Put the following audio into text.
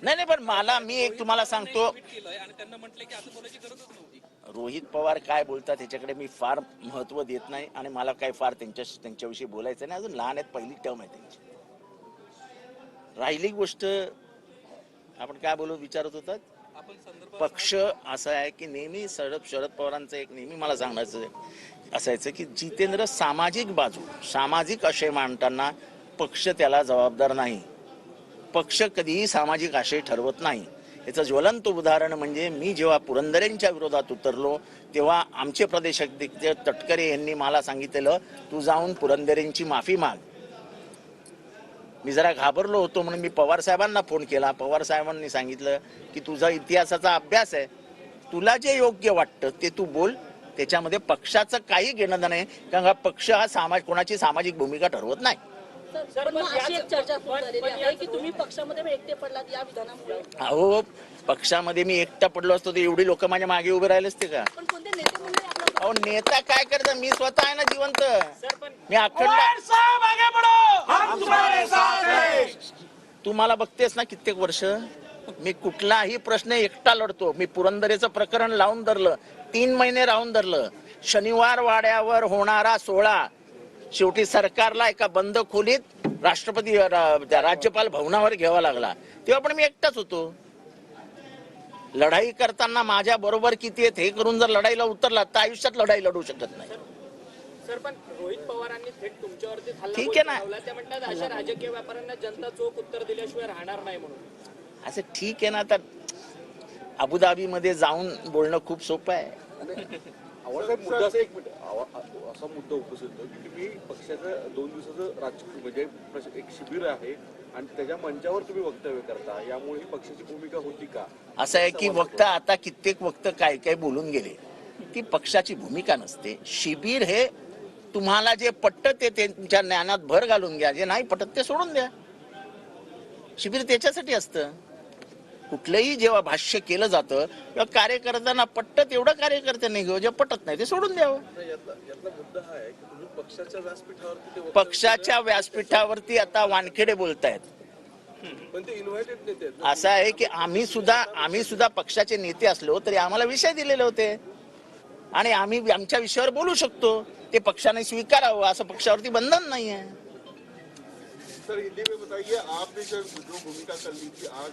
नाही पण मला मी एक तुम्हाला सांगतो, रोहित पवार काय बोलतात त्याच्याकडे मी फार महत्व देत नाही आणि मला काय फार त्यांच्याविषयी बोलायचं नाही. अजून लहान आहेत, पहिली टर्म आहे त्यांची. राहिली गोष्ट आपण काय बोलू विचारत होतात, पक्ष असा आहे की नेहमी शरद पवारांचं एक नेहमी मला सांगायचं असायचं की जितेंद्र सामाजिक बाजू सामाजिक आशय मांडताना पक्ष त्याला जबाबदार नाही. पक्ष कधीही सामाजिक आशय ठरवत नाही. याचं ज्वलंत उदाहरण म्हणजे मी जेव्हा पुरंदरेंच्या विरोधात उतरलो तेव्हा आमचे प्रदेशाध्यक्ष तटकरे यांनी मला सांगितलेलं, तू जाऊन पुरंदरेंची माफी माग. मी जरा घाबरलो होतो म्हणून मी पवार साहेबांना फोन केला. पवार साहेबांनी सांगितलं की तुझा इतिहासाचा अभ्यास आहे, तुला जे योग्य वाटतं ते तू बोल, त्याच्यामध्ये पक्षाचं काही घेणं नाही. कारण पक्ष हा कोणाची सामाजिक भूमिका ठरवत नाही. अहो, पक्षामध्ये मी एकटा पडलो असतो तर एवढी लोक माझ्या मागे उभे राहिले असते का? अहो, नेता काय करता, मी स्वतः आहे ना जिवंत. मी अखंड तुम्हाला बघतेस ना कित्येक वर्ष मी कुठलाही प्रश्न एकटा लढतो. मी पुरंदरेचं प्रकरण लावून धरलं, 3 महिने राहून धरलं. शनिवार वाड्यावर होणारा सोहळा शेवटी सरकारला एका बंद खोलीत राज्यपाल भवनावर घ्यावा लागला, तेव्हा पण मी एकटाच होतो. लढाई करताना माझ्या बरोबर किती आहेत हे करून जर लढाईला उतरला तर आयुष्यात लढाई लढू शकत नाही. सर, पण रोहित पवारांनी थेट तुमच्यावरती ठीक आहे ना, ते म्हणतात अशा राजकीय व्यापाऱ्यांना जनता चोख उत्तर दिल्याशिवाय राहणार नाही म्हणून. असं ठीक आहे ना. तर अबुधाबी मध्ये जाऊन बोलणं खूप सोपं आहे. असा मुद्दा उपस्थित होतो की तुम्ही पक्षाचं 2 दिवसाचं राजकीय म्हणजे एक शिबिर आहे आणि त्याच्या मंचावर तुम्ही वक्तव्य करता, यामुळे पक्षाची भूमिका होती का? असं आहे की वक्ता आता कित्येक वक्त काय काय बोलून गेले, ती पक्षाची भूमिका नसते. शिबिर हे तुम्हाला जे पटत ते तुमच्या ज्ञानात भर घालून घ्या, जे नाही पटत ते सोडून द्या. शिबिर त्याच्यासाठी असतं. कुठलंही जेव्हा भाष्य केलं जातं किंवा कार्यकर्त्यांना पटत एवढं कार्यकर्त्यांनी घेऊ, जे पटत नाही ते सोडून द्यावं. पक्षाच्या व्यासपीठावरती आता वानखेडे बोलतायत. असं आहे की आम्ही सुद्धा पक्षाचे नेते असलो तरी आम्हाला विषय दिलेले होते आणि आम्ही आमच्या विषयावर बोलू शकतो. ते पक्षाने स्वीकारावं, असं पक्षावरती बंधन नाही आहे. सर, हिंदी में बताइए, आपने जो भूमिका कर ली थी आज